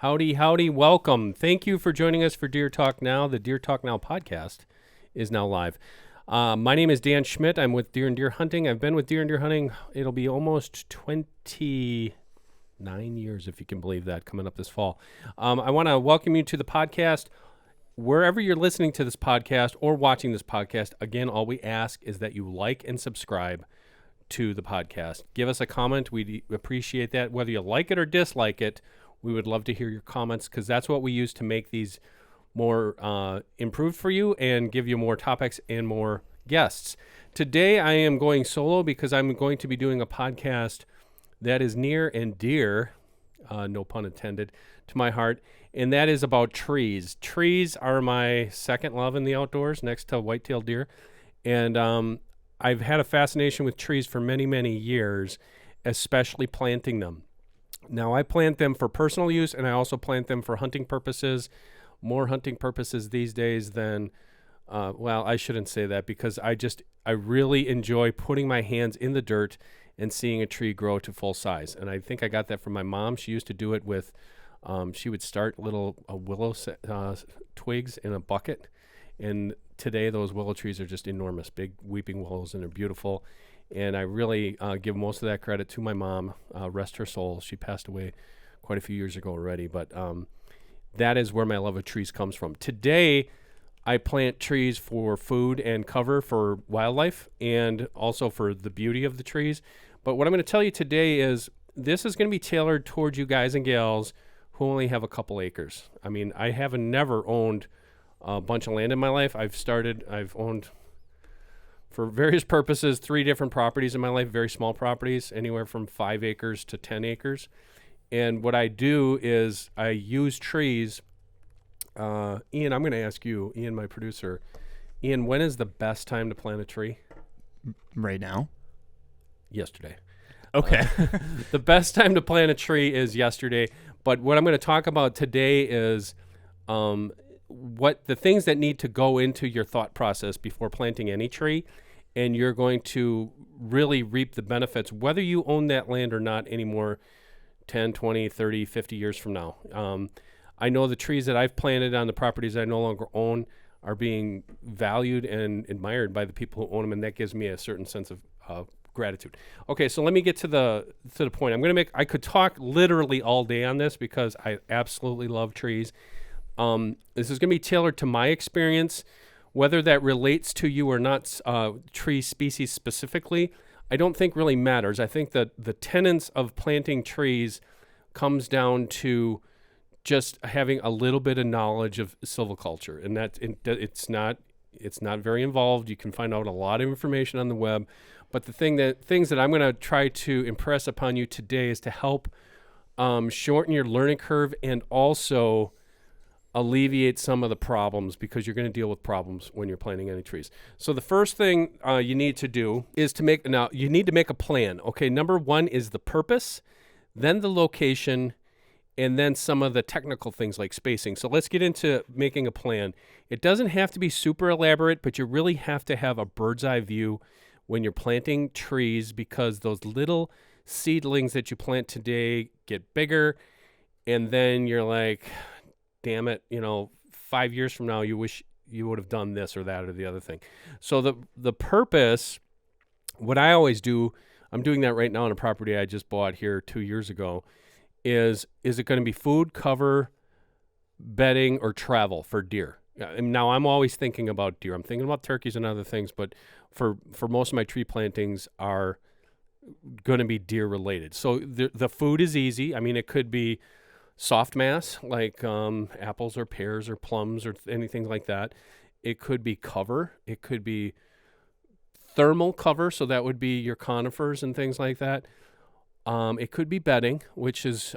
Howdy, howdy, welcome. Thank you for joining us for Deer Talk Now. The Deer Talk Now podcast is now live. My name is Dan Schmidt. I'm with Deer and Deer Hunting. I've been with Deer and Deer Hunting. It'll be almost 29 years, if you can believe that, coming up this fall. I want to welcome you to the podcast. Wherever you're listening to this podcast or watching this podcast, again, all we ask is that you like and subscribe to the podcast. Give us a comment. We'd appreciate that. Whether you like it or dislike it, we would love to hear your comments because that's what we use to make these more improved for you and give you more topics and more guests. Today, I am going solo because I'm going to be doing a podcast that is near and dear, no pun intended, to my heart, and that is about trees. Trees are my second love in the outdoors next to white-tailed deer, and I've had a fascination with trees for many, many years, especially planting them. Now, I plant them for personal use, and I also plant them for hunting purposes, more hunting purposes these days than, well, I shouldn't say that because I really enjoy putting my hands in the dirt and seeing a tree grow to full size. And I think I got that from my mom. She used to do it with, she would start little willow twigs in a bucket. And today those willow trees are just enormous, big weeping willows, and they're beautiful. And I really give most of that credit to my mom, rest her soul. She passed away quite a few years ago already, but that is where my love of trees comes from. Today, I plant trees for food and cover for wildlife and also for the beauty of the trees. But what I'm going to tell you today is this is going to be tailored towards you guys and gals who only have a couple acres. I mean, I haven't never owned a bunch of land in my life. I've owned, for various purposes, 3 different properties in my life, very small properties, anywhere from 5 acres to 10 acres. And what I do is I use trees. Ian, I'm going to ask you, Ian, my producer. Ian, when is the best time to plant a tree? Right now? Yesterday. Okay. The best time to plant a tree is yesterday. But what I'm going to talk about today is what the things that need to go into your thought process before planting any tree. And you're going to really reap the benefits, whether you own that land or not anymore 10, 20, 30, 50 years from now. I know the trees that I've planted on the properties I no longer own are being valued and admired by the people who own them, and that gives me a certain sense of gratitude. Okay, so let me get to the point. I could talk literally all day on this because I absolutely love trees. This is going to be tailored to my experience. Whether that relates to you or not, tree species specifically, I don't think really matters. I think that the tenets of planting trees comes down to just having a little bit of knowledge of silviculture, and it's not very involved. You can find out a lot of information on the web, but things that I'm going to try to impress upon you today is to help shorten your learning curve and also alleviate some of the problems, because you're going to deal with problems when you're planting any trees. So the first thing you need to do is to make a plan. Okay, number 1 is the purpose, then the location, and then some of the technical things like spacing. So let's get into making a plan. It doesn't have to be super elaborate, but you really have to have a bird's eye view when you're planting trees, because those little seedlings that you plant today get bigger, and then you're like, damn it, 5 years from now, you wish you would have done this or that or the other thing. So the purpose, what I always do, I'm doing that right now on a property I just bought here 2 years ago, is it going to be food, cover, bedding, or travel for deer? And now I'm always thinking about deer. I'm thinking about turkeys and other things, but for most of my tree plantings are going to be deer related. So the food is easy. I mean, it could be soft mass like apples or pears or plums or anything like that. It could be cover. It could be thermal cover, so that would be your conifers and things like that. It could be bedding, which is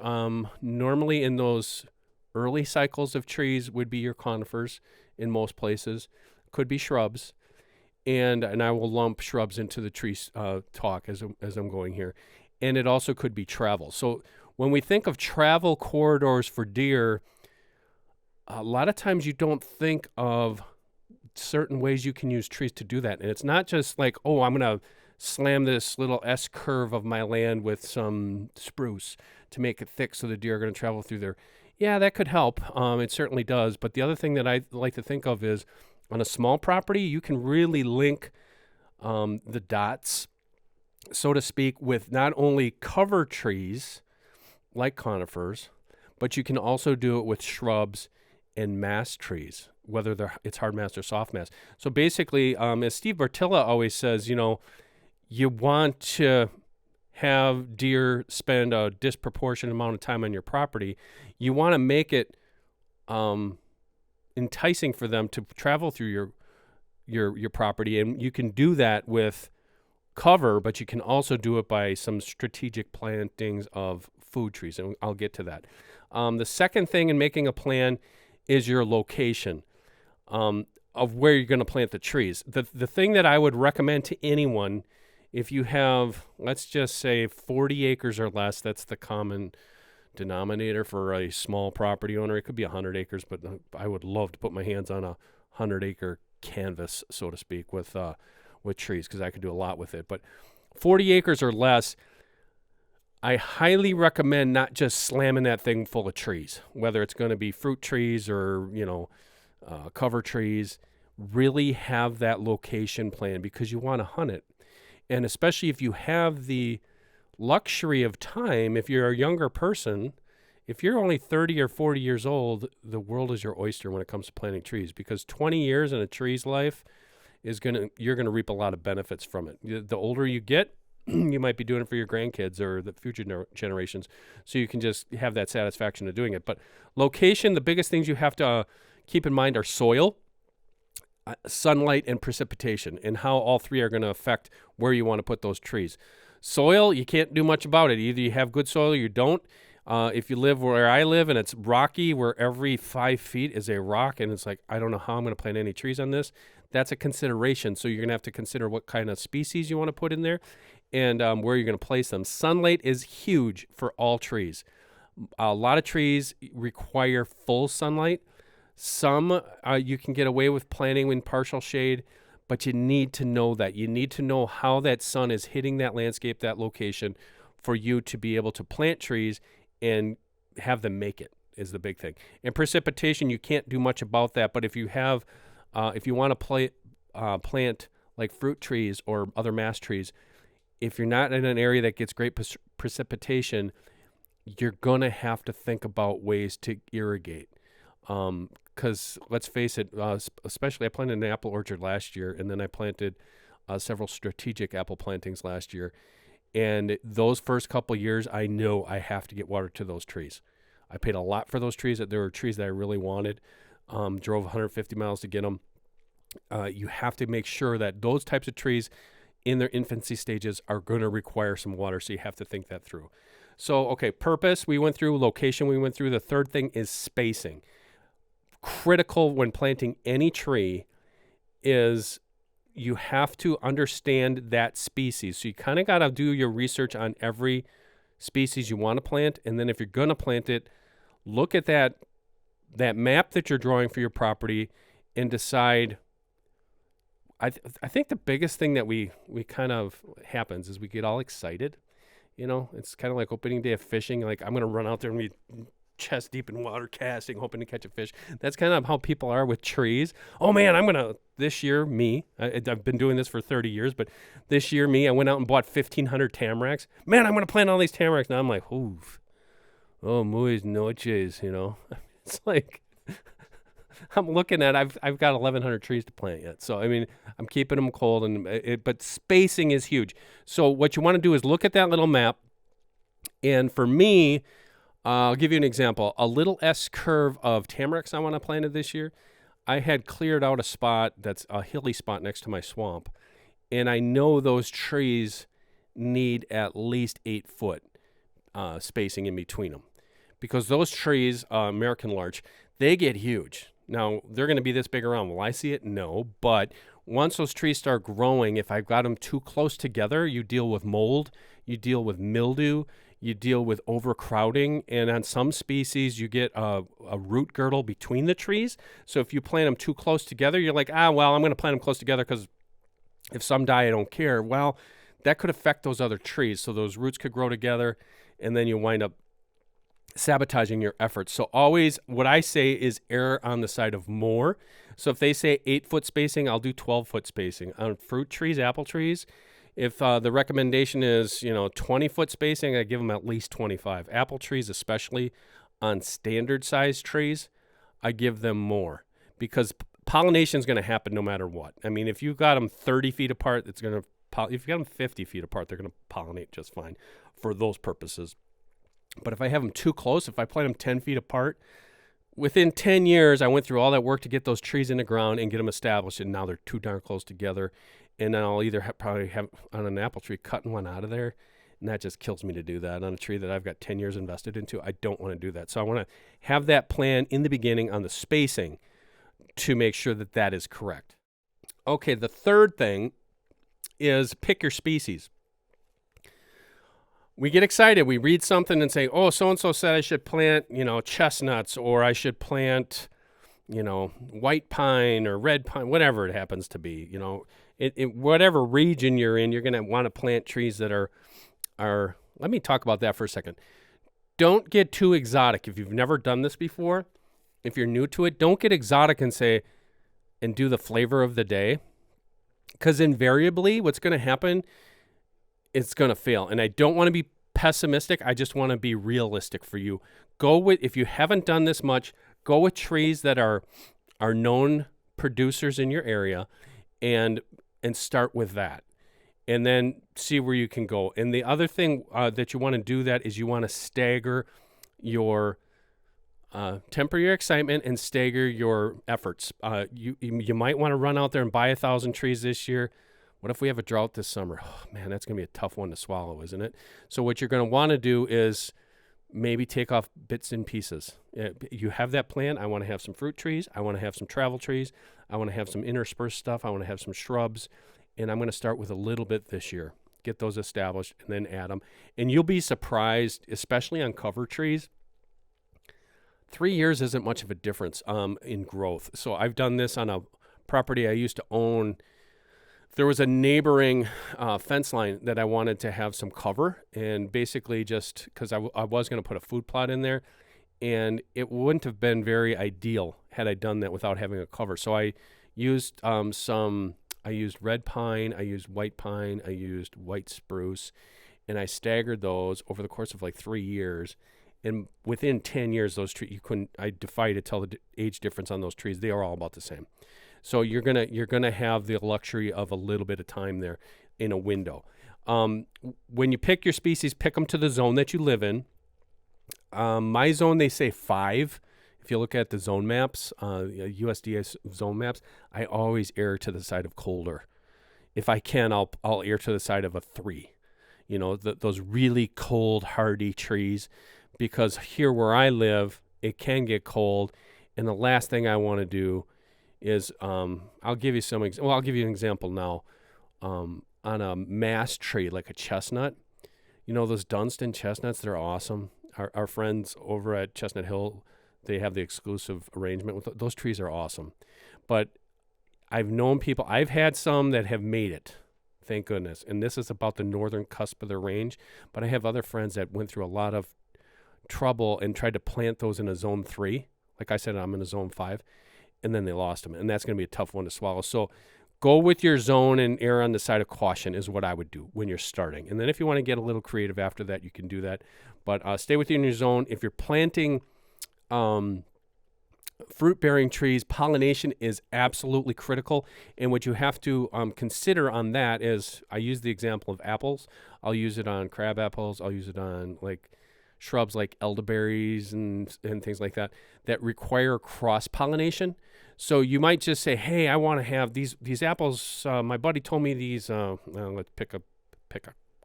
normally in those early cycles of trees would be your conifers in most places. Could be shrubs, and I will lump shrubs into the tree talk as I'm going here. And it also could be travel. So when we think of travel corridors for deer, a lot of times you don't think of certain ways you can use trees to do that. And it's not just like, oh, I'm going to slam this little S curve of my land with some spruce to make it thick so the deer are going to travel through there. Yeah, that could help. It certainly does. But the other thing that I like to think of is on a small property, you can really link the dots, so to speak, with not only cover trees like conifers, but you can also do it with shrubs and mast trees, whether it's hard mast or soft mast. So basically, as Steve Bartilla always says, you want to have deer spend a disproportionate amount of time on your property. You want to make it enticing for them to travel through your property, and you can do that with cover, but you can also do it by some strategic plantings of food trees, and I'll get to that. The second thing in making a plan is your location of where you're going to plant the trees. The thing that I would recommend to anyone, if you have, let's just say 40 acres or less, that's the common denominator for a small property owner. It could be 100 acres, but I would love to put my hands on a 100-acre canvas, so to speak, with trees, because I could do a lot with it. But 40 acres or less, I highly recommend not just slamming that thing full of trees, whether it's going to be fruit trees or, cover trees. Really have that location plan because you want to hunt it. And especially if you have the luxury of time, if you're a younger person, if you're only 30 or 40 years old, the world is your oyster when it comes to planting trees, because 20 years in a tree's life you're going to reap a lot of benefits from it. The older you get, you might be doing it for your grandkids or the future generations, so you can just have that satisfaction of doing it. But location, the biggest things you have to keep in mind are soil, sunlight, and precipitation, and how all three are going to affect where you want to put those trees. Soil, you can't do much about it. Either you have good soil or you don't. If you live where I live and it's rocky, where every 5 feet is a rock, and it's like, I don't know how I'm going to plant any trees on this, that's a consideration. So you're going to have to consider what kind of species you want to put in there and where you're going to place them. Sunlight is huge for all trees. A lot of trees require full sunlight. Some you can get away with planting in partial shade, but you need to know that. You need to know how that sun is hitting that landscape, that location, for you to be able to plant trees and have them make it is the big thing. And precipitation, you can't do much about that, but if you have, if you want to plant like fruit trees or other mast trees, if you're not in an area that gets great precipitation, you're going to have to think about ways to irrigate. Because let's face it, especially I planted an apple orchard last year, and then I planted several strategic apple plantings last year. And those first couple years, I know I have to get water to those trees. I paid a lot for those trees. There were trees that I really wanted. Drove 150 miles to get them. You have to make sure that those types of trees in their infancy stages are going to require some water, so you have to think that through. So, okay, purpose, we went through. Location, we went through. The third thing is spacing. Critical when planting any tree is you have to understand that species. So you kind of got to do your research on every species you want to plant, and then if you're going to plant it, look at that map that you're drawing for your property and decide. I think the biggest thing that we kind of happens is we get all excited. It's kind of like opening day of fishing. Like, I'm going to run out there and be chest deep in water casting, hoping to catch a fish. That's kind of how people are with trees. Oh man, this year, I've been doing this for 30 years, but this year, I went out and bought 1,500 tamaracks. Man, I'm going to plant all these tamaracks. Now I'm like, oh, muy noches, It's like, I'm looking at, I've got 1,100 trees to plant yet. So, I'm keeping them cold, but spacing is huge. So what you want to do is look at that little map. And for me, I'll give you an example. A little S-curve of tamaracks I want to plant this year. I had cleared out a spot that's a hilly spot next to my swamp. And I know those trees need at least 8-foot spacing in between them. Because those trees, American larch, they get huge. Now, they're going to be this big around. Will I see it? No. But once those trees start growing, if I've got them too close together, you deal with mold, you deal with mildew, you deal with overcrowding, and on some species, you get a root girdle between the trees. So if you plant them too close together, you're like, I'm going to plant them close together because if some die, I don't care. Well, that could affect those other trees. So those roots could grow together, and then you wind up sabotaging your efforts. So always what I say is err on the side of more. So if they say 8-foot spacing, I'll do 12-foot spacing. On fruit trees, apple trees, if the recommendation is, 20-foot spacing, I give them at least 25. Apple trees, especially on standard size trees, I give them more because pollination is going to happen no matter what. I mean, if you've got them 30 feet apart, it's going to if you got them 50 feet apart, they're going to pollinate just fine for those purposes. But if I have them too close, if I plant them 10 feet apart, within 10 years, I went through all that work to get those trees in the ground and get them established, and now they're too darn close together. And then I'll either probably have on an apple tree cutting one out of there, and that just kills me to do that. On a tree that I've got 10 years invested into, I don't want to do that. So I want to have that plan in the beginning on the spacing to make sure that that is correct. Okay, the third thing is pick your species. We get excited. We read something and say, oh, so-and-so said I should plant, chestnuts, or I should plant, white pine or red pine, whatever it happens to be. Whatever region you're in, you're going to want to plant trees that are, let me talk about that for a second. Don't get too exotic. If you've never done this before, if you're new to it, don't get exotic and do the flavor of the day. Because invariably what's going to happen, it's going to fail. And I don't want to be pessimistic. I just want to be realistic for you. If you haven't done this much, go with trees that are known producers in your area and start with that. And then see where you can go. And the other thing that you want to do that is you want to stagger your temper your excitement and stagger your efforts. You might want to run out there and buy 1,000 trees this year. What if we have a drought this summer? Oh, man, that's going to be a tough one to swallow, isn't it? So what you're going to want to do is maybe take off bits and pieces. You have that plan. I want to have some fruit trees. I want to have some travel trees. I want to have some interspersed stuff. I want to have some shrubs. And I'm going to start with a little bit this year. Get those established and then add them. And you'll be surprised, especially on cover trees. 3 years isn't much of a difference in growth. So I've done this on a property I used to own. There was a neighboring fence line that I wanted to have some cover, and basically just because I was going to put a food plot in there, and it wouldn't have been very ideal had I done that without having a cover. So I used I used red pine, I used white pine, I used white spruce, and I staggered those over the course of like 3 years. And within 10 years, those trees, I defy you to tell the age difference on those trees. They are all about the same. So you're gonna have the luxury of a little bit of time there in a window. When you pick your species, pick them to the zone that you live in. My zone, they say 5. If you look at the zone maps, USDA zone maps, I always err to the side of colder. If I can, I'll err to the side of a 3. Those really cold, hardy trees. Because here where I live, it can get cold, and the last thing I want to do is I'll give you an example now. On a mass tree like a chestnut, those Dunstan chestnuts, they're awesome. Our friends over at Chestnut Hill, they have the exclusive arrangement with those trees are awesome. But I've known people, I've had some that have made it, thank goodness. And this is about the northern cusp of their range. But I have other friends that went through a lot of trouble and tried to plant those in a zone 3. Like I said, I'm in a zone 5, and then they lost them. And that's going to be a tough one to swallow. So go with your zone and err on the side of caution is what I would do when you're starting. And then if you want to get a little creative after that, you can do that. But stay within your zone. If you're planting fruit-bearing trees, pollination is absolutely critical. And what you have to consider on that is, I use the example of apples. I'll use it on crab apples. I'll use it on shrubs like elderberries and things like that require cross-pollination. So you might just say, hey, I want to have these apples. My buddy told me these, let's pick a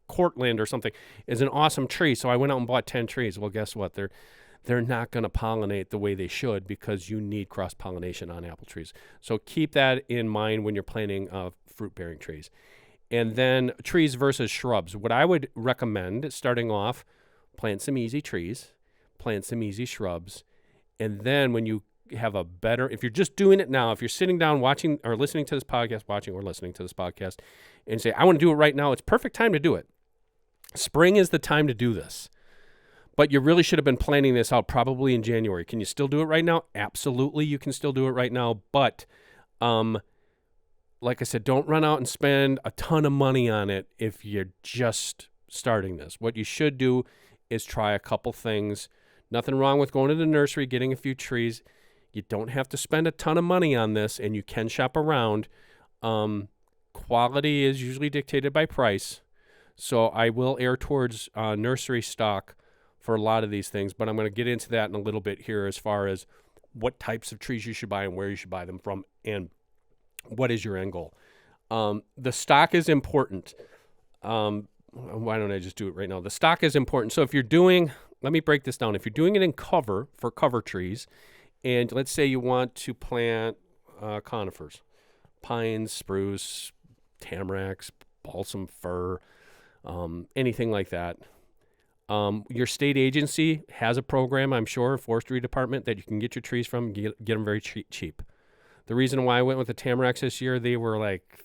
Cortland or something, is an awesome tree. So I went out and bought 10 trees. Well, guess what? They're not going to pollinate the way they should because you need cross-pollination on apple trees. So keep that in mind when you're planting fruit-bearing trees. And then trees versus shrubs. What I would recommend starting off, plant some easy trees, plant some easy shrubs, and then when you have if you're just doing it now, if you're sitting down watching or listening to this podcast, and say, I want to do it right now, it's perfect time to do it. Spring is the time to do this. But you really should have been planning this out probably in January. Can you still do it right now? Absolutely, you can still do it right now. But like I said, don't run out and spend a ton of money on it if you're just starting this. What you should do is try a couple things. Nothing wrong with going to the nursery, getting a few trees. You don't have to spend a ton of money on this, and you can shop around. Quality is usually dictated by price. So I will err towards nursery stock for a lot of these things, but I'm going to get into that in a little bit here as far as what types of trees you should buy and where you should buy them from and what is your end goal. The stock is important. Why don't I just do it right now? The stock is important. So if you're doing, let me break this down. If you're doing it in cover for cover trees, and let's say you want to plant conifers, pines, spruce, tamaracks, balsam fir, anything like that. Your state agency has a program, I'm sure, forestry department, that you can get your trees from, get them very cheap. The reason why I went with the tamaracks this year, they were like,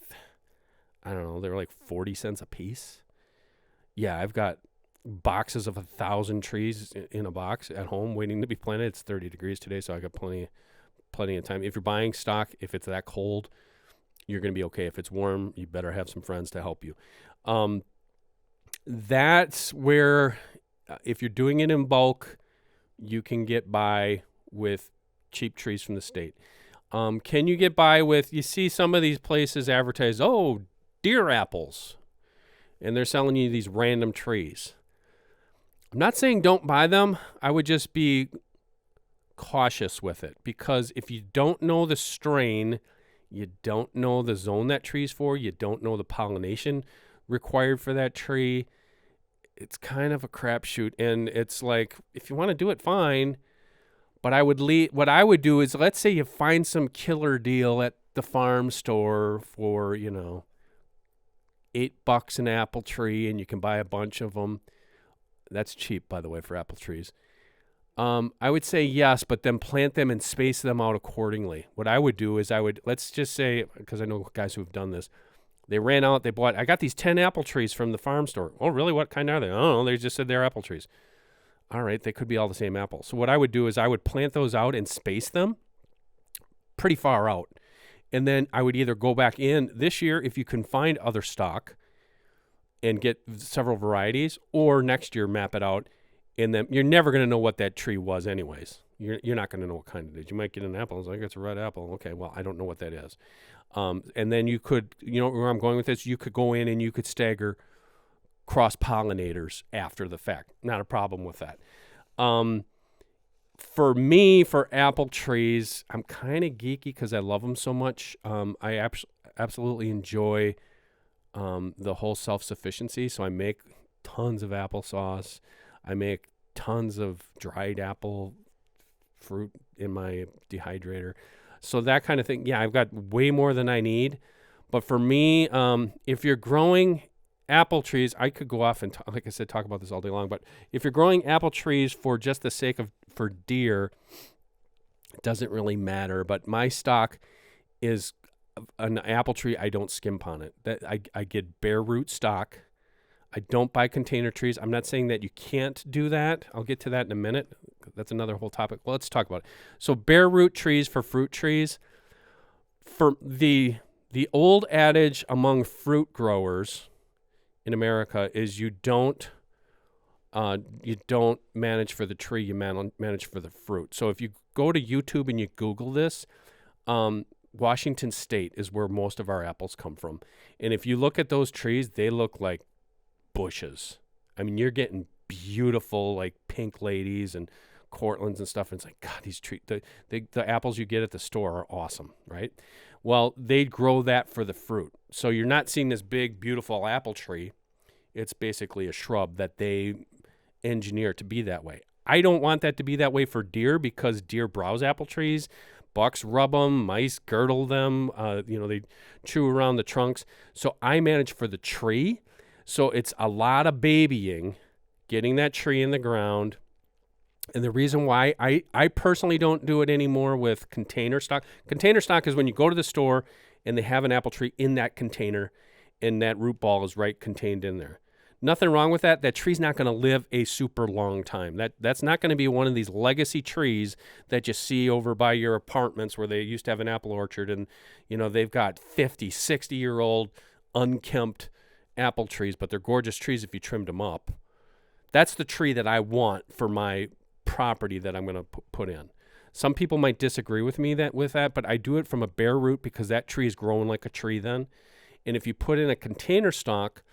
I don't know, they were like 40 cents a piece. Yeah, I've got boxes of 1,000 trees in a box at home waiting to be planted. It's 30 degrees today, so I got plenty of time. If you're buying stock, if it's that cold, you're going to be okay. If it's warm, you better have some friends to help you. That's where, if you're doing it in bulk, you can get by with cheap trees from the state. Can you get by with, you see some of these places advertise, deer apples, and they're selling you these random trees. I'm not saying don't buy them. I would just be cautious with it, because if you don't know the strain, you don't know the zone that tree's for, you don't know the pollination required for that tree, it's kind of a crapshoot. And it's like, if you want to do it, fine. But what I would do is, let's say you find some killer deal at the farm store for, $8 an apple tree, and you can buy a bunch of them. That's cheap, by the way, for apple trees. I would say yes, but then plant them and space them out accordingly. What I would do is let's just say, because I know guys who have done this, they ran out, I got these 10 apple trees from the farm store. Oh, really? What kind are they? I don't know. They just said they're apple trees. All right, they could be all the same apple. So what I would do is I would plant those out and space them pretty far out. And then I would either go back in this year, if you can find other stock, and get several varieties, or next year map it out. And then you're never going to know what that tree was anyways. You're not going to know what kind it is. You might get an apple. It's like, it's a red apple. Okay, well, I don't know what that is. And then you could, where I'm going with this, you could go in and you could stagger cross-pollinators after the fact. Not a problem with that. For me, for apple trees, I'm kind of geeky because I love them so much. I absolutely enjoy the whole self-sufficiency. So I make tons of applesauce. I make tons of dried apple fruit in my dehydrator. So that kind of thing. Yeah, I've got way more than I need. But for me, if you're growing apple trees, I could go off and, like I said, talk about this all day long. But if you're growing apple trees for just the sake of, for deer, it doesn't really matter. But my stock is an apple tree. I don't skimp on it. I get bare root stock. I don't buy container trees. I'm not saying that you can't do that. I'll get to that in a minute. That's another whole topic. Well, let's talk about it. So bare root trees for fruit trees. For the old adage among fruit growers in America is you don't manage for the tree, you manage for the fruit. So if you go to YouTube and you Google this, Washington State is where most of our apples come from. And if you look at those trees, they look like bushes. I mean, you're getting beautiful, like pink ladies and Cortlands and stuff. And it's like, God, these trees, the apples you get at the store are awesome, right? Well, they grow that for the fruit. So you're not seeing this big, beautiful apple tree. It's basically a shrub that they engineer to be that way. I don't want that to be that way for deer, because deer browse apple trees. Bucks rub them, mice girdle them, they chew around the trunks. So I manage for the tree. So it's a lot of babying, getting that tree in the ground. And the reason why I personally don't do it anymore with container stock. Container stock is when you go to the store and they have an apple tree in that container and that root ball is right contained in there. Nothing wrong with that. That tree's not going to live a super long time. That's not going to be one of these legacy trees that you see over by your apartments where they used to have an apple orchard and, they've got 50, 60-year-old unkempt apple trees, but they're gorgeous trees if you trimmed them up. That's the tree that I want for my property that I'm going to put in. Some people might disagree with me with that, but I do it from a bare root because that tree is growing like a tree then. And if you put in a container stock,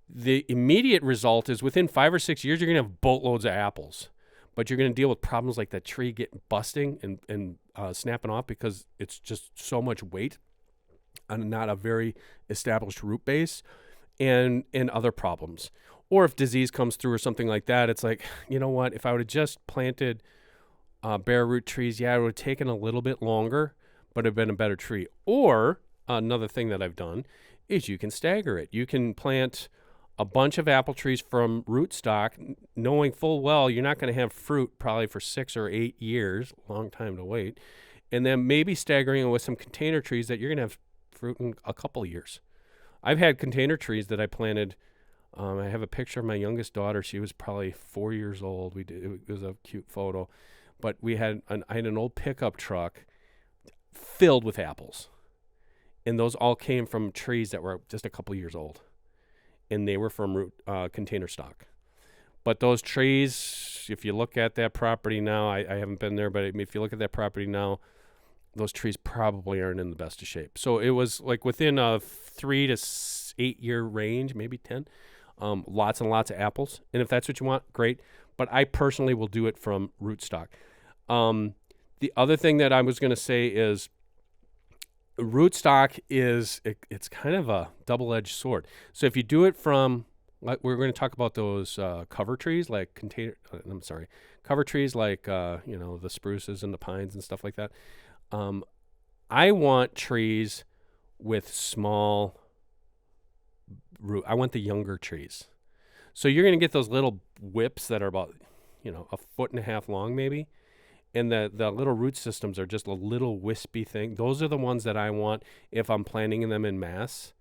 the immediate result is within 5 or 6 years, you're going to have boatloads of apples. But you're going to deal with problems like that tree getting busting and snapping off because it's just so much weight and not a very established root base and other problems. Or if disease comes through or something like that, it's like, you know what? If I would have just planted bare root trees, it would have taken a little bit longer, but it would have been a better tree. Or another thing that I've done is you can stagger it. You can plant a bunch of apple trees from rootstock, knowing full well you're not going to have fruit probably for 6 or 8 years, long time to wait, and then maybe staggering it with some container trees that you're going to have fruit in a couple years. I've had container trees that I planted. I have a picture of my youngest daughter. She was probably 4 years old. It was a cute photo, but I had an old pickup truck filled with apples, and those all came from trees that were just a couple years old. And they were from root container stock. But those trees, if you look at that property now, I haven't been there, but if you look at that property now, those trees probably aren't in the best of shape. So it was like within a 3 to 8 year range, maybe 10, lots and lots of apples. And if that's what you want, great. But I personally will do it from rootstock. The other thing that I was going to say is, rootstock it's kind of a double-edged sword. So if you do it from, like, we're going to talk about those cover trees like cover trees like the spruces and the pines and stuff like that. I want trees with small root. I want the younger trees. So you're going to get those little whips that are about a foot and a half long maybe. And the little root systems are just a little wispy thing. Those are the ones that I want if I'm planting them in mass.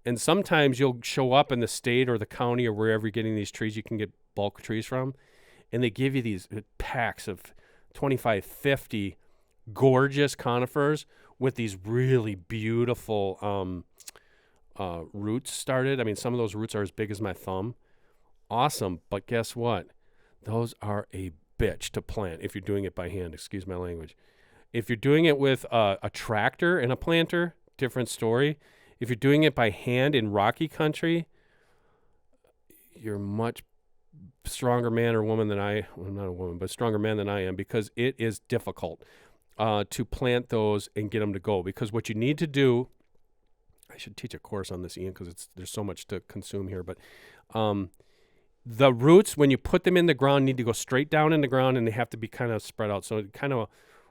And sometimes you'll show up in the state or the county or wherever you're getting these trees, you can get bulk trees from, and they give you these packs of 25, 50 gorgeous conifers with these really beautiful roots started. I mean, some of those roots are as big as my thumb. Awesome. But guess what? Those are a bitch to plant if you're doing it by hand. Excuse my language. If you're doing it with a tractor and a planter, different story. If you're doing it by hand in rocky country, you're much stronger man or woman than not a woman, but stronger man than I am, because it is difficult to plant those and get them to go. Because what you need to do, I should teach a course on this, Ian, because there's so much to consume here, but the roots, when you put them in the ground, need to go straight down in the ground, and they have to be kind of spread out. So kind of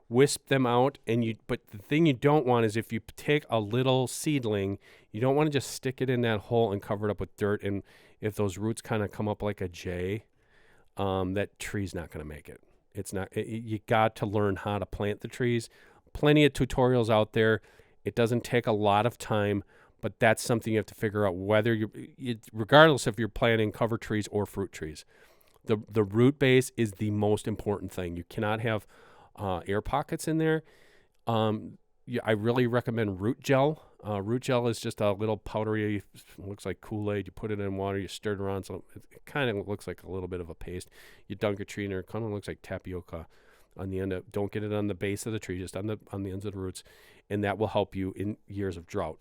wisp them out. But the thing you don't want is if you take a little seedling, you don't want to just stick it in that hole and cover it up with dirt. And if those roots kind of come up like a J, that tree's not going to make it. It's not. You got to learn how to plant the trees. Plenty of tutorials out there. It doesn't take a lot of time. But that's something you have to figure out whether regardless if you're planting cover trees or fruit trees. The root base is the most important thing. You cannot have air pockets in there. I really recommend root gel. Root gel is just a little powdery, looks like Kool-Aid. You put it in water, you stir it around, so it kind of looks like a little bit of a paste. You dunk a tree in there, it kind of looks like tapioca on the end of. Don't get it on the base of the tree, just on the ends of the roots, and that will help you in years of drought.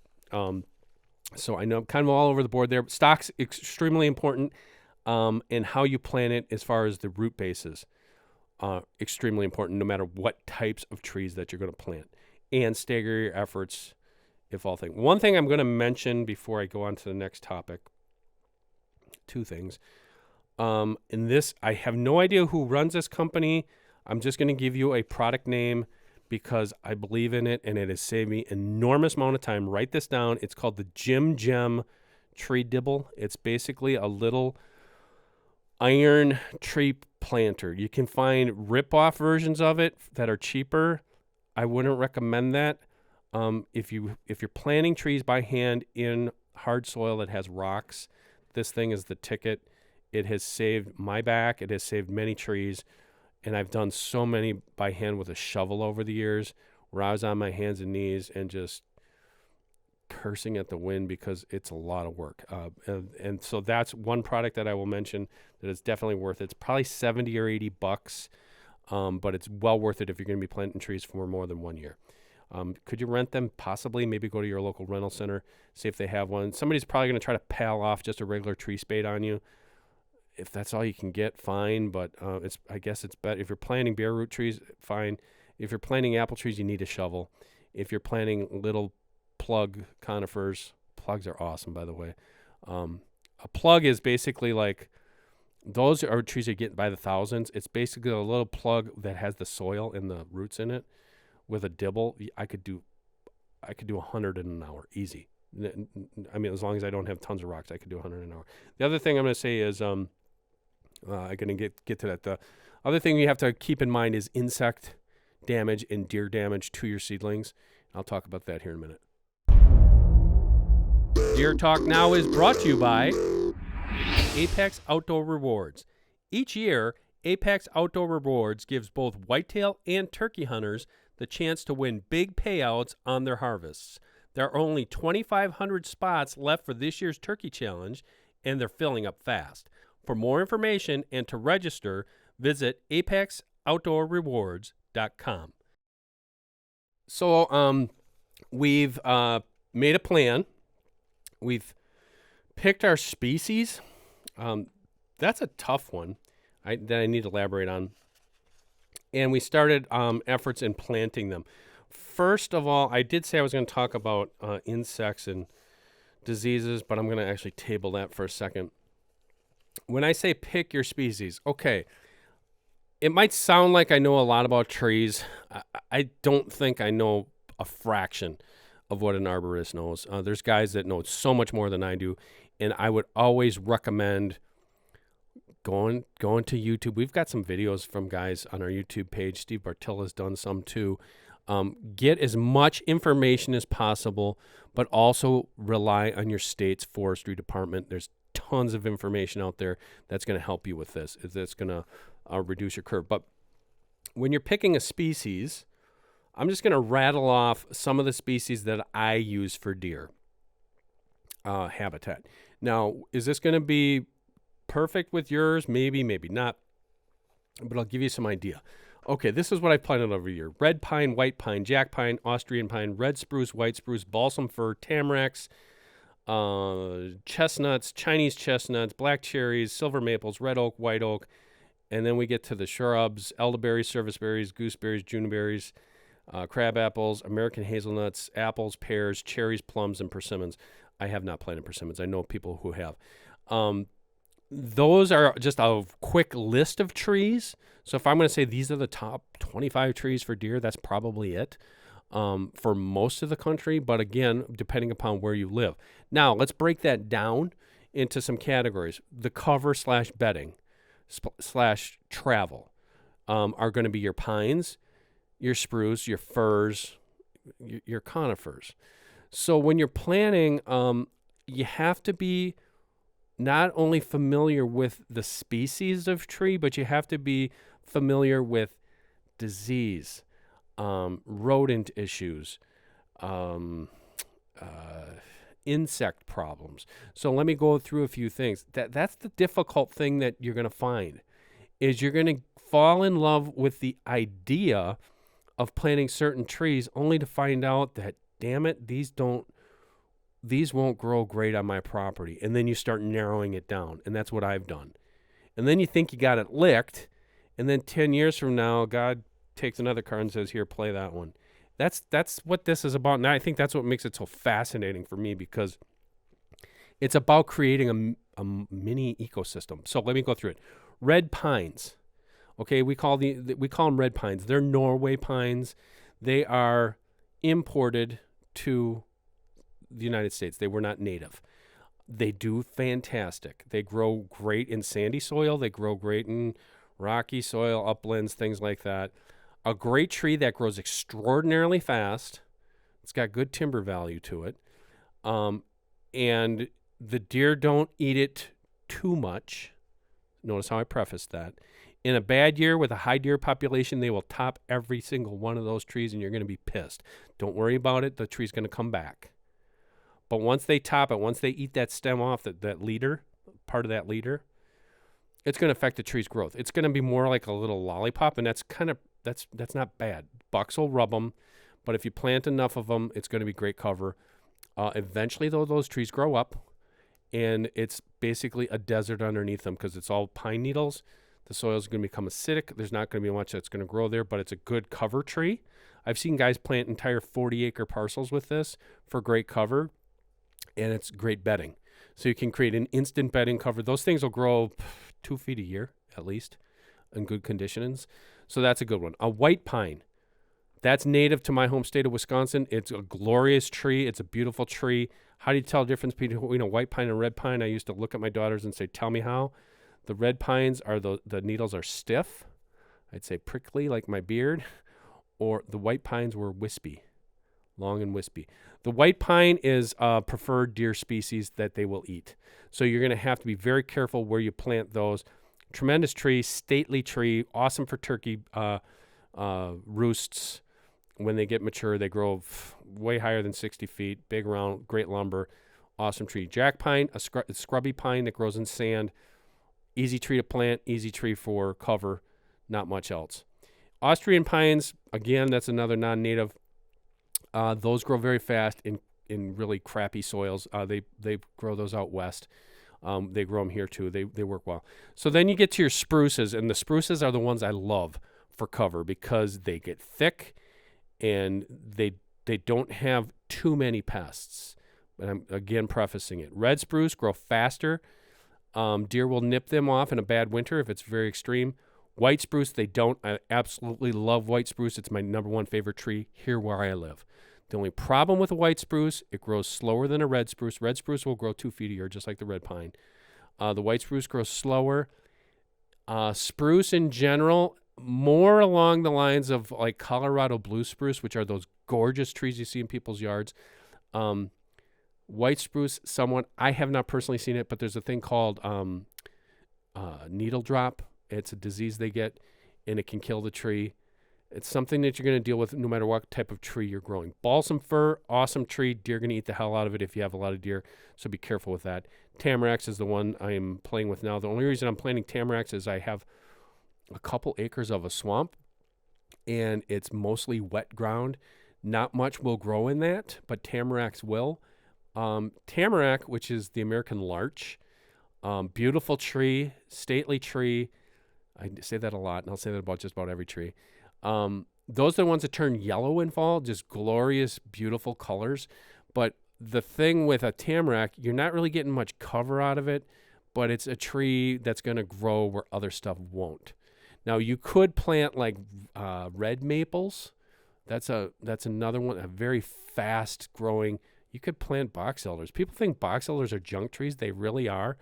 So I know I'm kind of all over the board there. Stock's extremely important, and how you plant it as far as the root bases, extremely important no matter what types of trees that you're going to plant. And stagger your efforts, if all things. One thing I'm going to mention before I go on to the next topic, two things. In this, I have no idea who runs this company. I'm just going to give you a product name because I believe in it, and it has saved me enormous amount of time. Write this down. It's called the Jim Gem Tree Dibble. It's basically a little iron tree planter. You can find rip-off versions of it that are cheaper. I wouldn't recommend that. If you're planting trees by hand in hard soil that has rocks, this thing is the ticket. It has saved my back. It has saved many trees. And I've done so many by hand with a shovel over the years where I was on my hands and knees and just cursing at the wind because it's a lot of work. And so that's one product that I will mention that is definitely worth it. It's probably $70 or $80, but it's well worth it if you're going to be planting trees for more than 1 year. Could you rent them? Possibly. Maybe go to your local rental center, see if they have one. Somebody's probably going to try to pal off just a regular tree spade on you. If that's all you can get, fine. But I guess it's better. If you're planting bare root trees, fine. If you're planting apple trees, you need a shovel. If you're planting little plug conifers, plugs are awesome, by the way. A plug is basically like, those are trees you get by the thousands. It's basically a little plug that has the soil and the roots in it. With a dibble, I could do 100 in an hour, easy. I mean, as long as I don't have tons of rocks, I could do 100 an hour. The other thing I'm going to say is, I'm going to get to that. The other thing you have to keep in mind is insect damage and deer damage to your seedlings. I'll talk about that here in a minute. Deer Talk Now is brought to you by Apex Outdoor Rewards. Each year, Apex Outdoor Rewards gives both whitetail and turkey hunters the chance to win big payouts on their harvests. There are only 2,500 spots left for this year's turkey challenge, and they're filling up fast. For more information and to register, visit apexoutdoorrewards.com. So we've made a plan. We've picked our species. That's a tough one that I need to elaborate on. And we started efforts in planting them. First of all, I did say I was going to talk about insects and diseases, but I'm going to actually table that for a second. When I say pick your species, okay, it might sound like I know a lot about trees. I don't think I know a fraction of what an arborist knows. There's guys that know so much more than I do, and I would always recommend going to YouTube. We've got some videos from guys on our YouTube page. Steve Bartilla's done some too. Get as much information as possible, but also rely on your state's forestry department. There's tons of information out there that's going to help you with this. That's going to reduce your curve. But when you're picking a species, I'm just going to rattle off some of the species that I use for deer habitat. Now, is this going to be perfect with yours? Maybe, maybe not. But I'll give you some idea. Okay, this is what I've planted over a year. Red pine, white pine, jack pine, Austrian pine, red spruce, white spruce, balsam fir, tamaracks, chestnuts, Chinese chestnuts, black cherries, silver maples, red oak, white oak. And then we get to the shrubs, elderberries, serviceberries, gooseberries, juniperberries, crab apples, American hazelnuts, apples, pears, cherries, plums, and persimmons. I have not planted persimmons. I know people who have. Those are just a quick list of trees. So if I'm going to say these are the top 25 trees for deer, that's probably it for most of the country. But again, depending upon where you live. Now, let's break that down into some categories. The cover / bedding / travel are going to be your pines, your spruce, your firs, your conifers. So when you're planning, you have to be not only familiar with the species of tree, but you have to be familiar with disease, rodent issues, insect problems. So let me go through a few things. That's the difficult thing that you're going to find, is you're going to fall in love with the idea of planting certain trees only to find out that, damn it, these won't grow great on my property. And then you start narrowing it down. And that's what I've done. And then you think you got it licked. And then 10 years from now, God takes another card and says, here, play that one. That's what this is about. And I think that's what makes it so fascinating for me, because it's about creating a mini ecosystem. So let me go through it. Red pines. Okay, we call them red pines. They're Norway pines. They are imported to the United States. They were not native. They do fantastic. They grow great in sandy soil. They grow great in rocky soil, uplands, things like that. A great tree that grows extraordinarily fast. It's got good timber value to it. And the deer don't eat it too much. Notice how I prefaced that. In a bad year with a high deer population, they will top every single one of those trees, and you're going to be pissed. Don't worry about it. The tree's going to come back. But once they top it, once they eat that stem off, that leader, part of that leader, it's going to affect the tree's growth. It's going to be more like a little lollipop, and that's not bad. Bucks will rub them, but if you plant enough of them, it's going to be great cover. Eventually, though, those trees grow up, and it's basically a desert underneath them because it's all pine needles. The soil is going to become acidic. There's not going to be much that's going to grow there, but it's a good cover tree. I've seen guys plant entire 40-acre parcels with this for great cover, and it's great bedding. So you can create an instant bedding cover. Those things will grow 2 feet a year at least in good conditions. So that's a good one. A white pine. That's native to my home state of Wisconsin. It's a glorious tree. It's a beautiful tree. How do you tell the difference between white pine and red pine? I used to look at my daughters and say, tell me how. The red pines are the needles are stiff. I'd say prickly like my beard. Or the white pines were wispy, long and wispy. The white pine is a preferred deer species that they will eat. So you're going to have to be very careful where you plant those. Tremendous tree, stately tree, awesome for turkey roosts. When they get mature, they grow way higher than 60 feet, big, round, great lumber, awesome tree. Jack pine, a scrubby pine that grows in sand, easy tree to plant, easy tree for cover, not much else. Austrian pines, again, that's another non-native. Those grow very fast in really crappy soils. They grow those out west. They grow them here too. They work well. So then you get to your spruces, and the spruces are the ones I love for cover because they get thick and they don't have too many pests. But I'm again prefacing it. Red spruce grow faster. Deer will nip them off in a bad winter if it's very extreme. White spruce, they don't. I absolutely love white spruce. It's my number one favorite tree here where I live. The only problem with a white spruce, it grows slower than a red spruce. Red spruce will grow 2 feet a year, just like the red pine. The white spruce grows slower. Spruce in general, more along the lines of like Colorado blue spruce, which are those gorgeous trees you see in people's yards. White spruce, somewhat. I have not personally seen it, but there's a thing called needle drop. It's a disease they get, and it can kill the tree. It's something that you're going to deal with no matter what type of tree you're growing. Balsam fir, awesome tree. Deer are going to eat the hell out of it if you have a lot of deer, so be careful with that. Tamaracks is the one I am playing with now. The only reason I'm planting tamaracks is I have a couple acres of a swamp, and it's mostly wet ground. Not much will grow in that, but tamaracks will. Tamarack, which is the American larch, beautiful tree, stately tree. I say that a lot, and I'll say that about just about every tree. Those are the ones that turn yellow in fall, just glorious, beautiful colors. But the thing with a tamarack, you're not really getting much cover out of it, but it's a tree that's going to grow where other stuff won't. Now, you could plant like red maples. That's another one, a very fast growing. You could plant box elders. People think box elders are junk trees. They really are.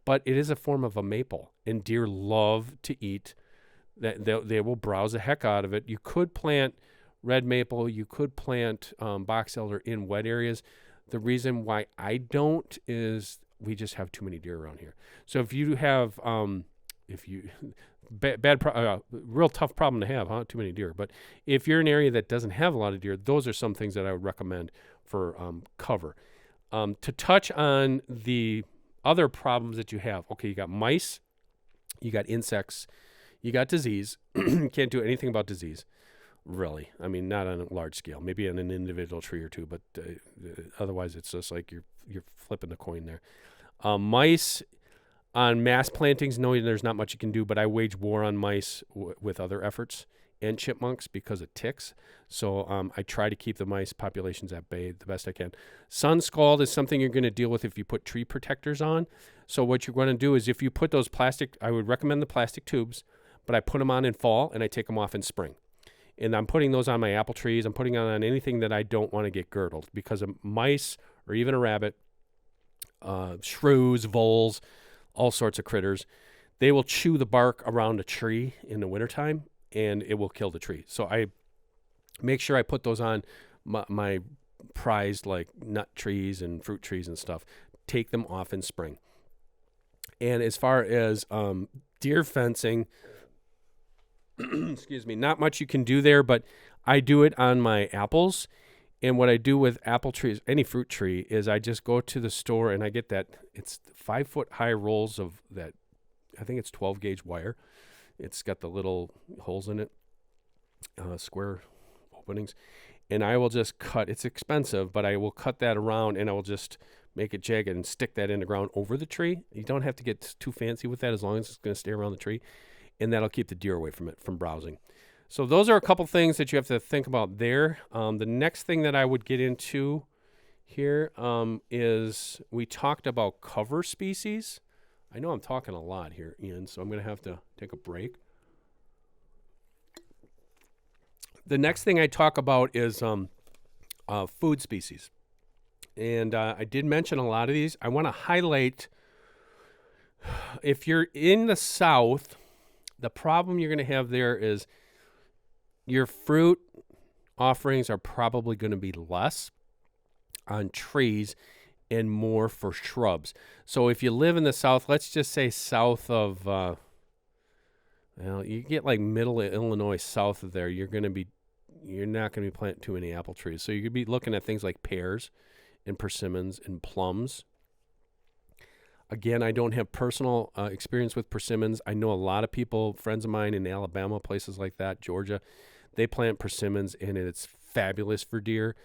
But it is a form of a maple, and deer love to eat that. They will browse the heck out of it. You could plant red maple. You could plant box elder in wet areas. The reason why I don't is we just have too many deer around here. So if you have, real tough problem to have, huh? Too many deer. But if you're in an area that doesn't have a lot of deer, those are some things that I would recommend for cover. To touch on the other problems that you have. Okay, you got mice, you got insects, you got disease. You can't do anything about disease, really. I mean, not on a large scale. Maybe on an individual tree or two, but otherwise it's just like you're flipping the coin there. Mice on mass plantings, no, there's not much you can do, but I wage war on mice with other efforts and chipmunks because of ticks. So I try to keep the mice populations at bay the best I can. Sun scald is something you're going to deal with if you put tree protectors on. So what you're going to do is if you put those plastic, I would recommend the plastic tubes, but I put them on in fall and I take them off in spring. And I'm putting those on my apple trees. I'm putting on anything that I don't want to get girdled because of mice or even a rabbit, shrews, voles, all sorts of critters. They will chew the bark around a tree in the wintertime, and it will kill the tree. So I make sure I put those on my prized like nut trees and fruit trees and stuff take them off in spring. And as far as deer fencing, excuse me, not much you can do there, but I do it on my apples. And what I do with apple trees, any fruit tree, is I just go to the store and I get it's 5-foot high rolls of that, I think it's 12 gauge wire. It's got the little holes in it, square openings. And I will just cut, it's expensive, but I will cut that around and I will just make it jagged and stick that in the ground over the tree. You don't have to get too fancy with that as long as it's going to stay around the tree. And that'll keep the deer away from it, from browsing. So those are a couple things that you have to think about there. The next thing that I would get into here is we talked about cover species. I know I'm talking a lot here, Ian, so I'm going to have to take a break. The next thing I talk about is food species. And I did mention a lot of these. I want to highlight, if you're in the South, the problem you're going to have there is your fruit offerings are probably going to be less on trees and more for shrubs. So if you live in the South, let's just say south of, you get like middle of Illinois south of there, you're not going to be planting too many apple trees. So you could be looking at things like pears and persimmons and plums. Again, I don't have personal experience with persimmons. I know a lot of people, friends of mine in Alabama, places like that, Georgia, they plant persimmons, and it's fabulous for deer.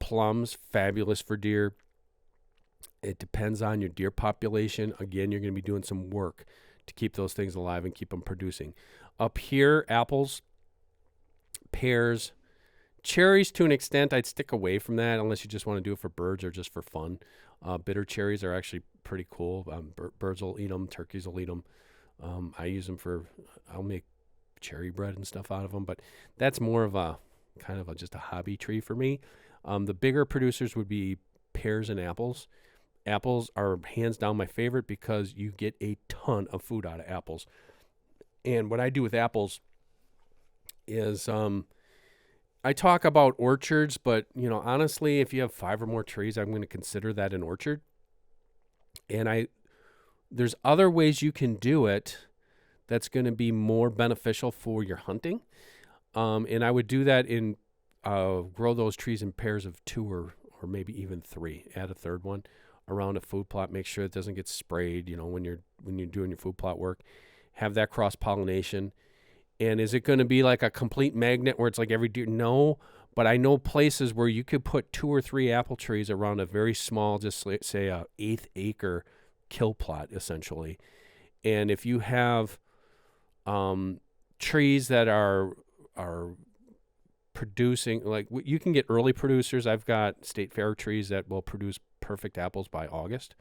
Plums, fabulous for deer. It depends on your deer population. Again, you're going to be doing some work to keep those things alive and keep them producing. Up here, apples, pears, cherries to an extent, I'd stick away from that unless you just want to do it for birds or just for fun. Bitter cherries are actually pretty cool. Birds will eat them. Turkeys will eat them. I use them I'll make cherry bread and stuff out of them, but that's more of a kind of just a hobby tree for me. The bigger producers would be pears and apples. Apples are hands down my favorite because you get a ton of food out of apples. And what I do with apples is I talk about orchards, but honestly, if you have 5 or more trees, I'm going to consider that an orchard. And there's other ways you can do it that's going to be more beneficial for your hunting. And I would do that in grow those trees in pairs of 2 or maybe even 3. Add a third one around a food plot. Make sure it doesn't get sprayed. When you're doing your food plot work, have that cross pollination. And is it going to be like a complete magnet where it's like every deer? No, but I know places where you could put 2 or 3 apple trees around a very small, just say a 1/8 acre kill plot essentially. And if you have trees that are producing, like you can get early producers. I've got state fair trees that will produce perfect apples by August.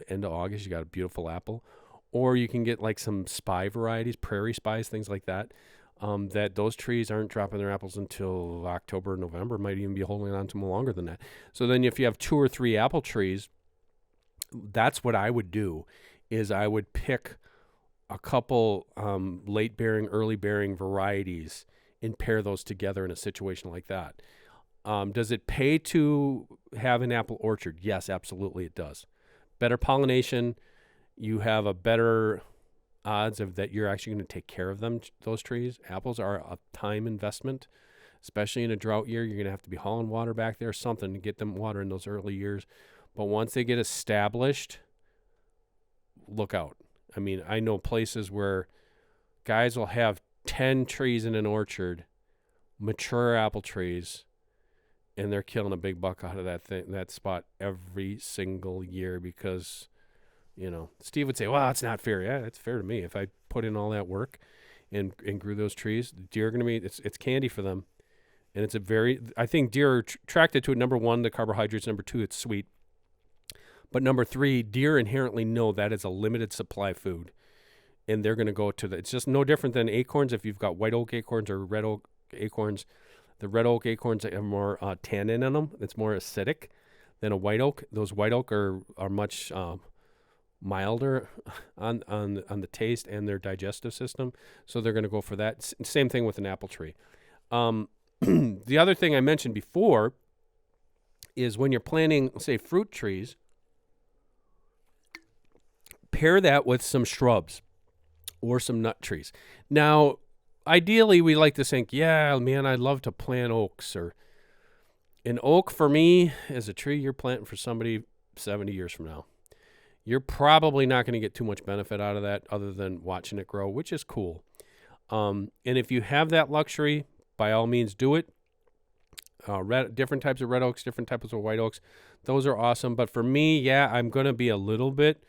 End of August, you got a beautiful apple. Or you can get like some spy varieties, prairie spies, things like that, that those trees aren't dropping their apples until October, November, might even be holding on to them longer than that. So then if you have 2 or 3 apple trees, that's what I would do, is I would pick a couple late bearing, early bearing varieties and pair those together in a situation like that. Does it pay to have an apple orchard? Yes, absolutely it does. Better pollination. You have a better odds of that you're actually going to take care of them, those trees. Apples are a time investment, especially in a drought year. You're going to have to be hauling water back there or something to get them water in those early years. But once they get established, look out. I mean, I know places where guys will have 10 trees in an orchard, mature apple trees, and they're killing a big buck out of that spot every single year because, Steve would say, well, it's not fair. Yeah, it's fair to me. If I put in all that work and grew those trees, the deer are going to be, it's candy for them. And it's I think deer are attracted to it. Number 1, the carbohydrates. Number 2, it's sweet. But number 3, deer inherently know that is a limited supply food. And they're going to go to it's just no different than acorns. If you've got white oak acorns or red oak acorns, the red oak acorns have more tannin in them. It's more acidic than a white oak. Those white oak are much milder on the taste and their digestive system. So they're going to go for that. Same thing with an apple tree. The other thing I mentioned before is when you're planting, say, fruit trees, Pair that with some shrubs or some nut trees. Now, ideally, we like to think, yeah, man, I'd love to plant oaks. Or an oak for me is a tree you're planting for somebody 70 years from now. You're probably not going to get too much benefit out of that other than watching it grow, which is cool. And if you have that luxury, by all means, do it. Different types of red oaks, different types of white oaks. Those are awesome. But for me, yeah, I'm going to be a little bit,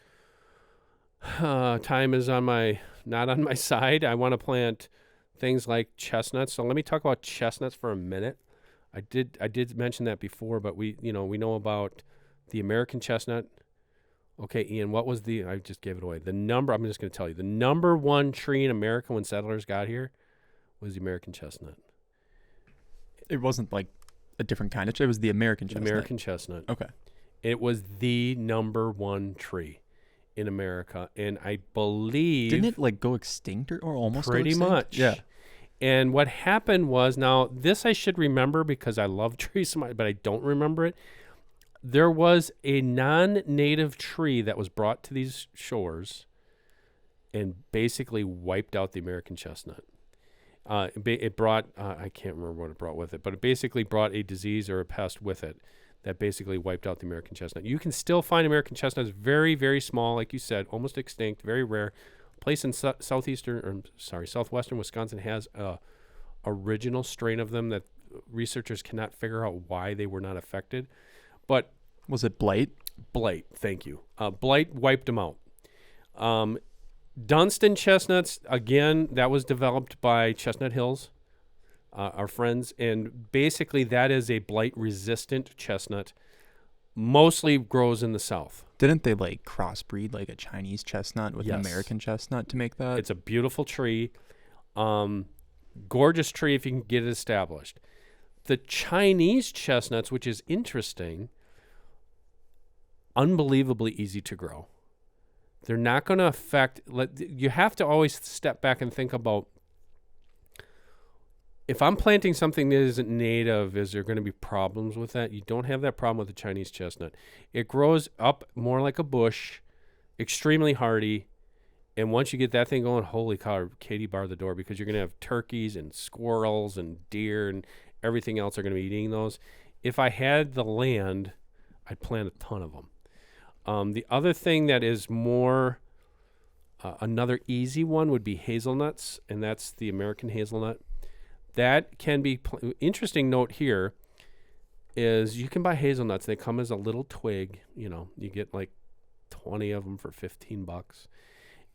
time is not on my side. I want to plant things like chestnuts. So let me talk about chestnuts for a minute. I did mention that before, but we know about the American chestnut. Okay, Ian, what was I just gave it away. I'm just going to tell you. The number one tree in America when settlers got here was the American chestnut. It wasn't like a different kind of tree. It was the American chestnut. American chestnut. Okay. It was the number one tree in America. And I believe... Didn't it like go extinct or almost pretty go extinct? much. Yeah. And what happened was, now this I should remember because I love trees so much, but I don't remember it. There was a non-native tree that was brought to these shores and basically wiped out the American chestnut. It brought, I can't remember what it brought with it, but it basically brought a disease or a pest with it that basically wiped out the American chestnut. You can still find American chestnuts very, very small, like you said, almost extinct, very rare. A place in southwestern Wisconsin has a original strain of them that researchers cannot figure out why they were not affected. But was it blight? Blight, thank you. Blight wiped them out. Dunstan chestnuts, again, that was developed by Chestnut Hills, our friends, and basically that is a blight-resistant chestnut. Mostly grows in the South. Didn't they like crossbreed like a Chinese chestnut with Yes. an American chestnut to make that? It's a beautiful tree, gorgeous tree if you can get it established. The Chinese chestnuts, which is interesting, unbelievably easy to grow. They're not going to affect... You have to always step back and think about, if I'm planting something that isn't native, is there going to be problems with that? You don't have that problem with the Chinese chestnut. It grows up more like a bush, extremely hardy, and once you get that thing going, holy cow, Katie, bar the door, because you're going to have turkeys and squirrels and deer and everything else are going to be eating those. If I had the land, I'd plant a ton of them. The other thing that is more, another easy one would be hazelnuts, and that's the American hazelnut. That can be, interesting note here is you can buy hazelnuts. They come as a little twig, you get like 20 of them for $15.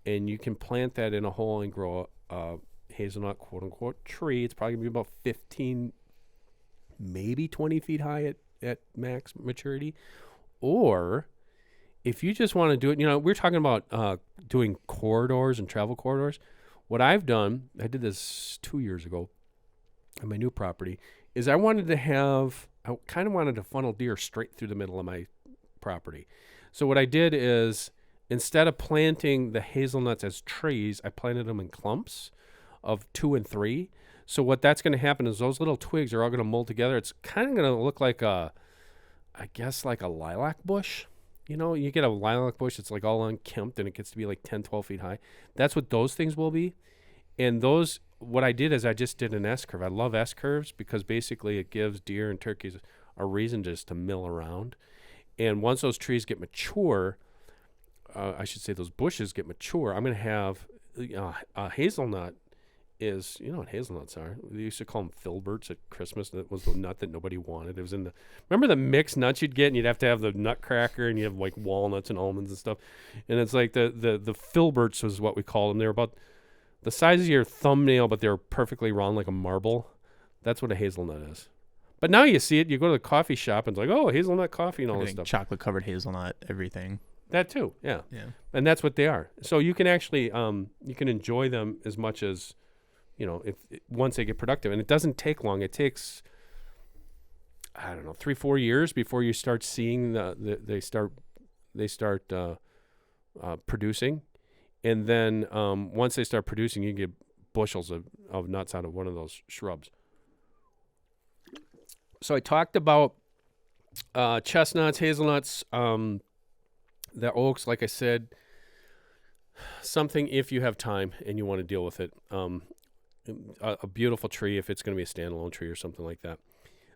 And you can plant that in a hole and grow a hazelnut, quote unquote, tree. It's probably going to be about 15, maybe 20 feet high at max maturity. Or if you just want to do it, we're talking about doing corridors and travel corridors. What I've done, I did this 2 years ago on my new property, is I kind of wanted to funnel deer straight through the middle of my property. So what I did is, instead of planting the hazelnuts as trees, I planted them in clumps of 2 and 3. So what that's going to happen is those little twigs are all going to mold together. It's kind of going to look like like a lilac bush. You get a lilac bush, it's like all unkempt, and it gets to be like 10, 12 feet high. That's what those things will be. And what I did is I just did an S-curve. I love S-curves because basically it gives deer and turkeys a reason just to mill around. And once those trees get mature, I should say those bushes get mature, I'm going to have a hazelnut is, you know what hazelnuts are? They used to call them filberts at Christmas. That was the nut that nobody wanted. It was remember the mixed nuts you'd get, and you'd have to have the nutcracker, and you have like walnuts and almonds and stuff. And it's like the filberts was what we called them. They were about the size of your thumbnail, but they were perfectly round like a marble. That's what a hazelnut is. But now you see it. You go to the coffee shop, and it's like, oh, hazelnut coffee and all this stuff. Chocolate-covered hazelnut, everything. That too, yeah. Yeah. And that's what they are. So you can actually you can enjoy them as much as, once they get productive. And it doesn't take long. It takes, 3-4 years before you start seeing they start producing. And then once they start producing, you get bushels of nuts out of one of those shrubs. So I talked about chestnuts, hazelnuts, the oaks, like I said. something if you have time and you want to deal with it. A beautiful tree if it's going to be a standalone tree or something like that.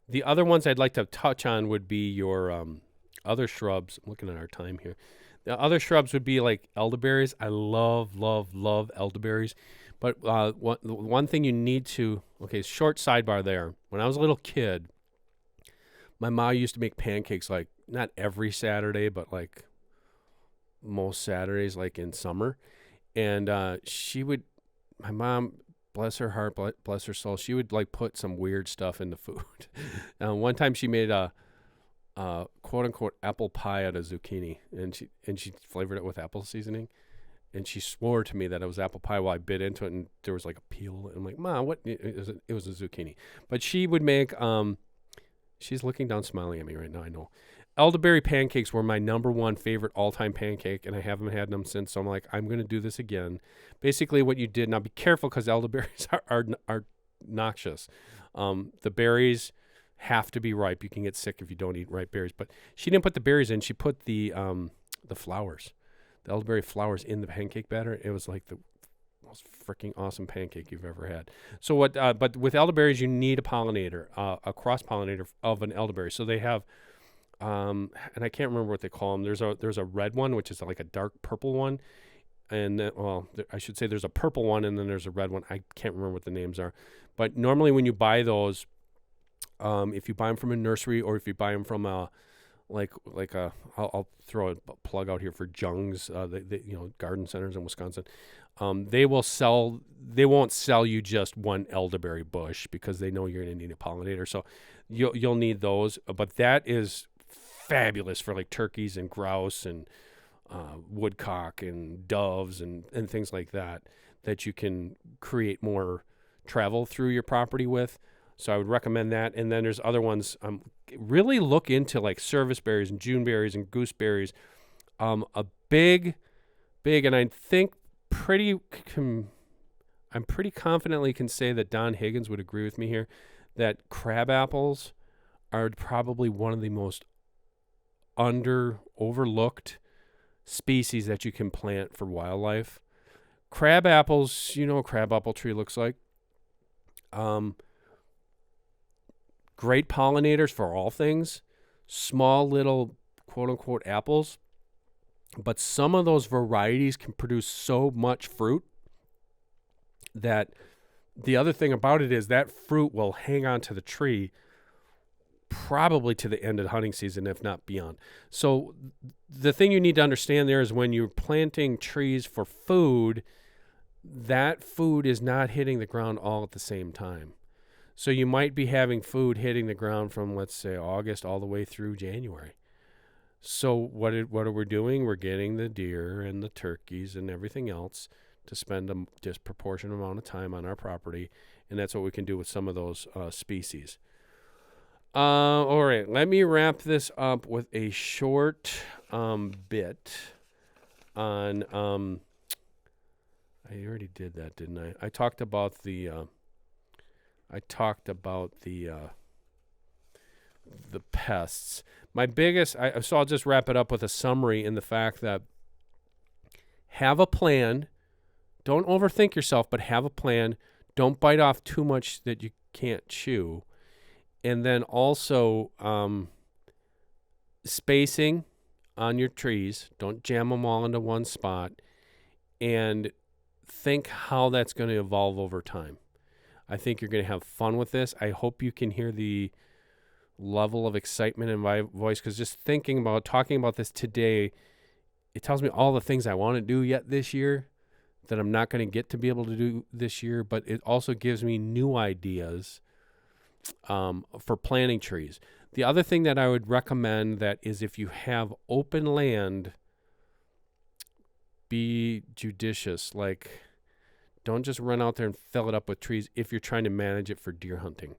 The other ones I'd like to touch on would be your other shrubs. I'm looking at our time here. The other shrubs would be like elderberries. I love, love, love elderberries. But one thing you need to, okay, short sidebar there. When I was a little kid, my mom used to make pancakes like not every Saturday, but like most Saturdays, like in summer. And my mom, bless her heart, bless her soul, she would like put some weird stuff in the food. One time she made a quote unquote apple pie out of zucchini, and she flavored it with apple seasoning. And she swore to me that it was apple pie while I bit into it, and there was like a peel. And I'm like, Mom, what? It was a zucchini. But she would make, she's looking down smiling at me right now, I know. Elderberry pancakes were my number one favorite all-time pancake, and I haven't had them since. So I'm like, I'm going to do this again. Basically what you did, now be careful because elderberries are noxious. The berries have to be ripe. You can get sick if you don't eat ripe berries. But she didn't put the berries in. She put the flowers, the elderberry flowers in the pancake batter. It was like the most freaking awesome pancake you've ever had. So but with elderberries, you need a pollinator, a cross-pollinator of an elderberry. So they have, and I can't remember what they call them. There's a red one, which is like a dark purple one. And I should say there's a purple one, and then there's a red one. I can't remember what the names are. But normally when you buy those, if you buy them from a nursery or if you buy them from I'll throw a plug out here for Jung's, garden centers in Wisconsin. They won't sell you just one elderberry bush because they know you're going to need a pollinator. So you'll need those. But that is fabulous for like turkeys and grouse and woodcock and doves and things like that you can create more travel through your property with. So I would recommend that. And then there's other ones. Really look into like service berries and Juneberries and gooseberries. A big, and I think I'm pretty confidently can say that Don Higgins would agree with me here, that crab apples are probably one of the most overlooked species that you can plant for wildlife. Crab apples, you know what a crab apple tree looks like. Great pollinators for all things, small little quote-unquote apples, but some of those varieties can produce so much fruit that the other thing about it is that fruit will hang on to the tree probably to the end of the hunting season, if not beyond. So the thing you need to understand there is when you're planting trees for food, that food is not hitting the ground all at the same time. So you might be having food hitting the ground from, let's say, August all the way through January. So what are we doing? We're getting the deer and the turkeys and everything else to spend a disproportionate amount of time on our property, and that's what we can do with some of those species. All right, let me wrap this up with a short bit on. I already did that, didn't I? I talked about the pests. My biggest, so I'll just wrap it up with a summary in the fact that have a plan. Don't overthink yourself, but have a plan. Don't bite off too much that you can't chew. And then also spacing on your trees. Don't jam them all into one spot. And think how that's going to evolve over time. I think you're going to have fun with this. I hope you can hear the level of excitement in my voice, because just talking about this today, it tells me all the things I want to do yet this year that I'm not going to get to be able to do this year, but it also gives me new ideas for planting trees. The other thing that I would recommend that is if you have open land, be judicious. Like, don't just run out there and fill it up with trees if you're trying to manage it for deer hunting,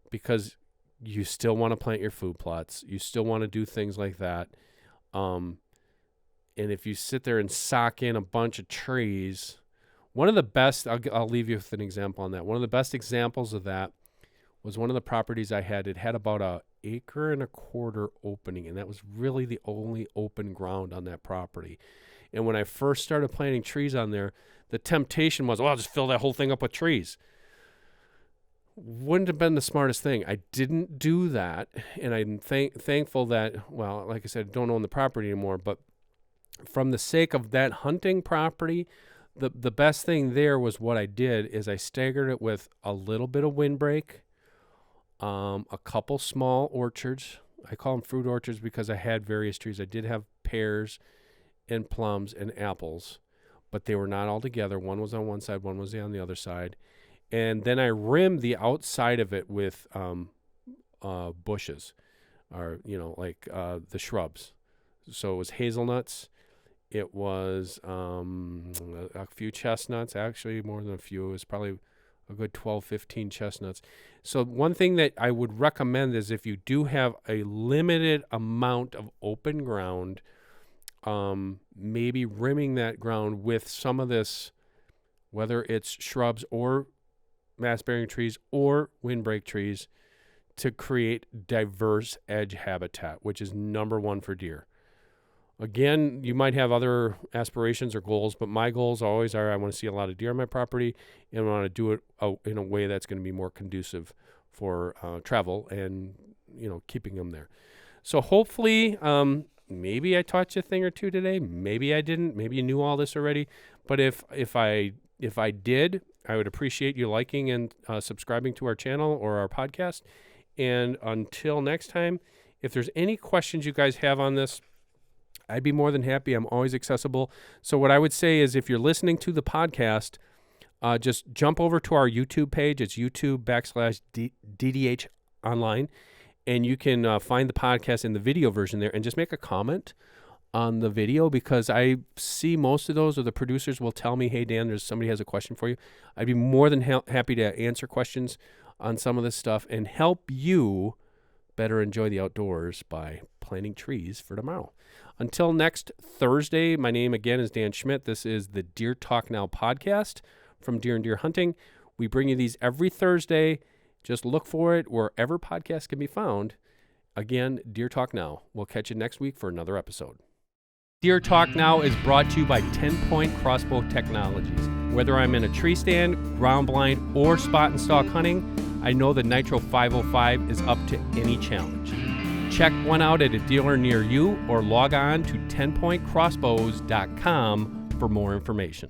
because you still want to plant your food plots. You still want to do things like that. And if you sit there and sock in a bunch of trees, one of the best, I'll leave you with an example on that. One of the best examples of that was one of the properties I had. It had about 1.25 acres opening, and that was really the only open ground on that property. And when I first started planting trees on there, the temptation was, I'll just fill that whole thing up with trees. Wouldn't have been the smartest thing. I didn't do that, and I'm thankful that, well, like I said, I don't own the property anymore, but from the sake of that hunting property, the best thing there was what I did is I staggered it with a little bit of windbreak, a couple small orchards. I call them fruit orchards because I had various trees. I did have pears and plums and apples, but they were not all together. One was on one side, one was on the other side. And then I rimmed the outside of it with bushes, or, like the shrubs. So it was hazelnuts. It was a few chestnuts, actually more than a few. It was probably a good 12, 15 chestnuts. So one thing that I would recommend is if you do have a limited amount of open ground, maybe rimming that ground with some of this, whether it's shrubs or mass-bearing trees or windbreak trees, to create diverse edge habitat, which is number one for deer. Again, you might have other aspirations or goals, but my goals always are I want to see a lot of deer on my property, and I want to do it in a way that's going to be more conducive for travel and, keeping them there. So hopefully, maybe I taught you a thing or two today. Maybe I didn't. Maybe you knew all this already. But if I did, I would appreciate you liking and subscribing to our channel or our podcast. And until next time, if there's any questions you guys have on this, I'd be more than happy. I'm always accessible. So what I would say is if you're listening to the podcast, just jump over to our YouTube page. It's YouTube.com/DDH online. And you can find the podcast in the video version there and just make a comment on the video, because I see most of those, or the producers will tell me, hey, Dan, somebody has a question for you. I'd be more than happy to answer questions on some of this stuff and help you better enjoy the outdoors by planting trees for tomorrow. Until next Thursday, my name again is Dan Schmidt. This is the Deer Talk Now podcast from Deer and Deer Hunting. We bring you these every Thursday. Just look for it wherever podcasts can be found. Again, Deer Talk Now. We'll catch you next week for another episode. Deer Talk Now is brought to you by 10-Point Crossbow Technologies. Whether I'm in a tree stand, ground blind, or spot and stalk hunting, I know the Nitro 505 is up to any challenge. Check one out at a dealer near you or log on to 10pointcrossbows.com for more information.